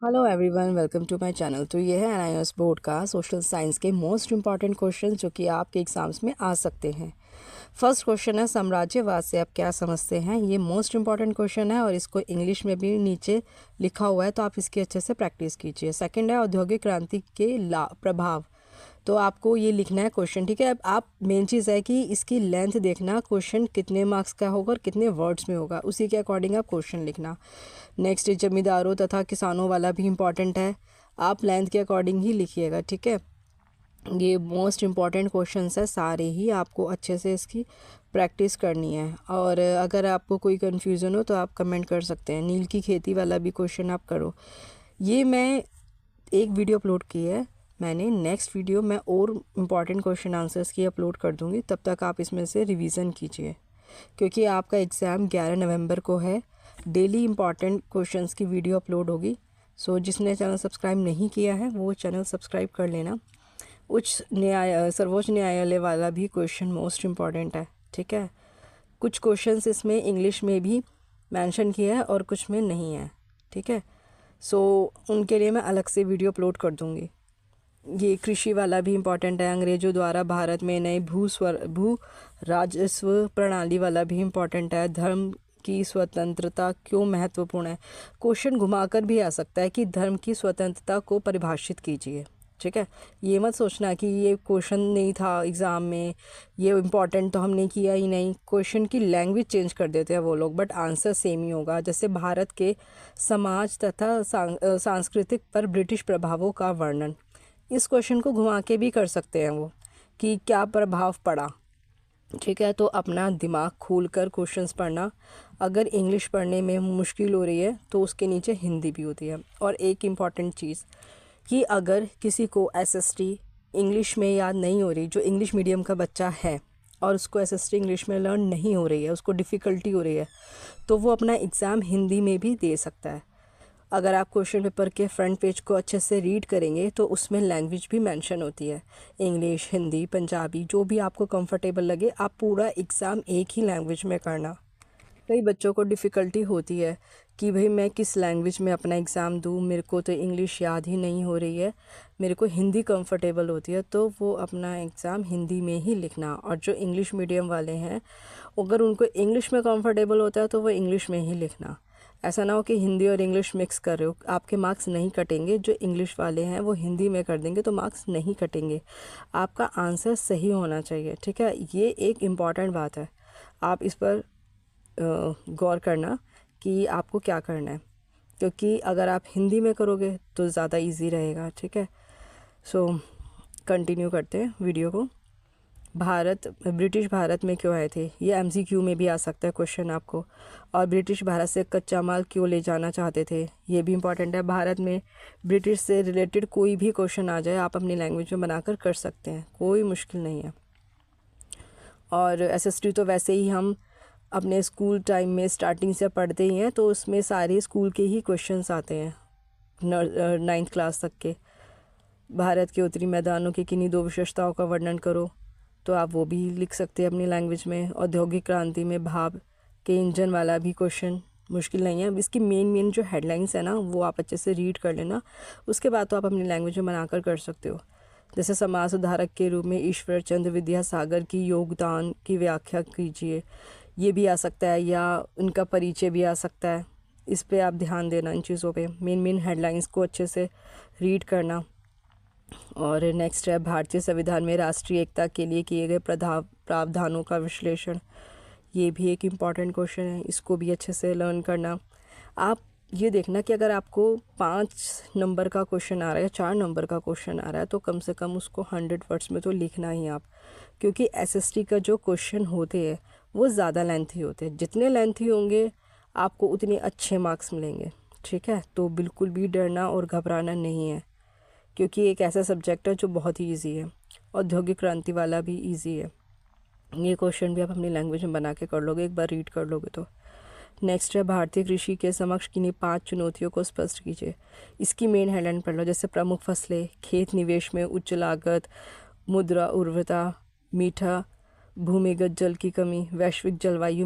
Hello everyone, welcome to my channel. तो ये है एनआईएस बोर्ड का सोशल साइंस के मोस्ट इम्पॉर्टेंट क्वेश्चन जो कि आपके एग्जाम्स में आ सकते हैं। फर्स्ट क्वेश्चन है, साम्राज्यवाद से आप क्या समझते हैं। ये मोस्ट इम्पॉर्टेंट क्वेश्चन है और इसको इंग्लिश में भी नीचे लिखा हुआ है, तो आप इसकी अच्छे से प्रैक्टिस कीजिए। सेकंड है, औद्योगिक क्रांति के प्रभाव। तो आपको ये लिखना है क्वेश्चन, ठीक है। अब आप मेन चीज़ है कि इसकी लेंथ देखना, क्वेश्चन कितने मार्क्स का होगा और कितने वर्ड्स में होगा, उसी के अकॉर्डिंग आप क्वेश्चन लिखना। नेक्स्ट जमींदारों तथा किसानों वाला भी इम्पॉर्टेंट है, आप लेंथ के अकॉर्डिंग ही लिखिएगा, ठीक है। ये मोस्ट इम्पॉर्टेंट क्वेश्चंस है, सारे ही आपको अच्छे से इसकी प्रैक्टिस करनी है। और अगर आपको कोई कन्फ्यूज़न हो तो आप कमेंट कर सकते हैं। नील की खेती वाला भी क्वेश्चन आप करो। ये मैं एक वीडियो अपलोड की है मैंने, नेक्स्ट वीडियो मैं और इम्पॉर्टेंट क्वेश्चन आंसर्स की अपलोड कर दूँगी, तब तक आप इसमें से रिवीजन कीजिए क्योंकि आपका एग्ज़ाम 11 नवंबर को है। डेली इम्पॉर्टेंट क्वेश्चंस की वीडियो अपलोड होगी। सो जिसने चैनल सब्सक्राइब नहीं किया है वो चैनल सब्सक्राइब कर लेना। सर्वोच्च न्यायालय वाला भी क्वेश्चन मोस्ट इम्पॉर्टेंट है, ठीक है। कुछ क्वेश्चंस इसमें इंग्लिश में भी मेंशन किया है और कुछ में नहीं है, ठीक है। सो उनके लिए मैं अलग से वीडियो अपलोड कर दूँगी। ये कृषि वाला भी इम्पॉर्टेंट है। अंग्रेज़ों द्वारा भारत में नए भू राजस्व प्रणाली वाला भी इम्पॉर्टेंट है। धर्म की स्वतंत्रता क्यों महत्वपूर्ण है। क्वेश्चन घुमाकर भी आ सकता है कि धर्म की स्वतंत्रता को परिभाषित कीजिए, ठीक है। ये मत सोचना कि ये क्वेश्चन नहीं था एग्ज़ाम में, ये इम्पॉर्टेंट तो हमने किया ही नहीं। क्वेश्चन की लैंग्वेज चेंज कर देते हैं वो लोग, बट आंसर सेम ही होगा। जैसे भारत के समाज तथा सांस्कृतिक पर ब्रिटिश प्रभावों का वर्णन, इस क्वेश्चन को घुमा के भी कर सकते हैं वो, कि क्या प्रभाव पड़ा, ठीक है। तो अपना दिमाग खोल कर क्वेश्चंस पढ़ना। अगर इंग्लिश पढ़ने में मुश्किल हो रही है तो उसके नीचे हिंदी भी होती है। और एक इम्पॉर्टेंट चीज़ कि अगर किसी को एसएसटी इंग्लिश में याद नहीं हो रही, जो इंग्लिश मीडियम का बच्चा है और उसको एसएसटी इंग्लिश में लर्न नहीं हो रही है, उसको डिफ़िकल्टी हो रही है, तो वो अपना एग्ज़ाम हिंदी में भी दे सकता है। अगर आप क्वेश्चन पेपर के फ्रंट पेज को अच्छे से रीड करेंगे तो उसमें लैंग्वेज भी मेंशन होती है, इंग्लिश, हिंदी, पंजाबी, जो भी आपको कंफर्टेबल लगे। आप पूरा एग्ज़ाम एक ही लैंग्वेज में करना। कई बच्चों को डिफ़िकल्टी होती है कि भाई मैं किस लैंग्वेज में अपना एग्ज़ाम दूँ, मेरे को तो इंग्लिश याद ही नहीं हो रही है, मेरे को हिंदी कंफर्टेबल होती है, तो वो अपना एग्ज़ाम हिंदी में ही लिखना। और जो इंग्लिश मीडियम वाले हैं, अगर उनको इंग्लिश में कंफर्टेबल होता है तो वो इंग्लिश में ही लिखना। ऐसा ना हो कि हिंदी और इंग्लिश मिक्स कर रहे हो, आपके मार्क्स नहीं कटेंगे। जो इंग्लिश वाले हैं वो हिंदी में कर देंगे तो मार्क्स नहीं कटेंगे। आपका आंसर सही होना चाहिए, ठीक है। ये एक इम्पॉर्टेंट बात है, आप इस पर गौर करना कि आपको क्या करना है, क्योंकि अगर आप हिंदी में करोगे तो ज़्यादा इजी रहेगा, ठीक है। सो कंटिन्यू करते हैं वीडियो को। ब्रिटिश भारत में क्यों आए थे, ये एमसीक्यू में भी आ सकता है क्वेश्चन आपको। और ब्रिटिश भारत से कच्चा माल क्यों ले जाना चाहते थे, ये भी इम्पॉर्टेंट है। भारत में ब्रिटिश से रिलेटेड कोई भी क्वेश्चन आ जाए आप अपनी लैंग्वेज में बनाकर कर सकते हैं, कोई मुश्किल नहीं है। और एसएसटी तो वैसे ही हम अपने स्कूल टाइम में स्टार्टिंग से पढ़ते ही हैं, तो उसमें सारे स्कूल के ही क्वेश्चंस आते हैं 9th क्लास तक के। भारत के उत्तरी मैदानों की किन्हीं दो विशेषताओं का वर्णन करो, तो आप वो भी लिख सकते हैं अपनी लैंग्वेज में। औद्योगिक क्रांति में भाप के इंजन वाला भी क्वेश्चन मुश्किल नहीं है। अब इसकी मेन जो हेडलाइंस है ना, वो आप अच्छे से रीड कर लेना, उसके बाद तो आप अपनी लैंग्वेज में बनाकर कर सकते हो। जैसे समाज सुधारक के रूप में ईश्वर चंद्र विद्यासागर की योगदान की व्याख्या कीजिए, ये भी आ सकता है, या उनका परिचय भी आ सकता है। इस पे आप ध्यान देना, इन चीज़ों पे मेन हेडलाइंस को अच्छे से रीड करना। और नेक्स्ट है, भारतीय संविधान में राष्ट्रीय एकता के लिए किए गए प्रावधानों का विश्लेषण, ये भी एक इम्पॉर्टेंट क्वेश्चन है, इसको भी अच्छे से लर्न करना। आप ये देखना कि अगर आपको 5 नंबर का क्वेश्चन आ रहा है या 4 नंबर का क्वेश्चन आ रहा है तो कम से कम उसको 100 वर्ड्स में तो लिखना ही आप, क्योंकि एसएसटी का जो क्वेश्चन होते हैं वो ज़्यादा लेंथी होते हैं। जितने लेंथी होंगे आपको उतने अच्छे मार्क्स मिलेंगे, ठीक है। तो बिल्कुल भी डरना और घबराना नहीं है, क्योंकि एक ऐसा सब्जेक्ट है जो बहुत ही ईजी है। औद्योगिक क्रांति वाला भी ईजी है, ये क्वेश्चन भी आप अपनी लैंग्वेज में बना के कर लोगे, एक बार रीड कर लोगे तो। नेक्स्ट है, भारतीय कृषि के समक्ष किन्हीं 5 चुनौतियों को स्पष्ट कीजिए। इसकी मेन हेडलाइन पढ़ लो, जैसे प्रमुख फसलें, खेत निवेश में उच्च लागत, मुद्रा उर्वरता, मीठा भूमिगत जल की कमी, वैश्विक जलवायु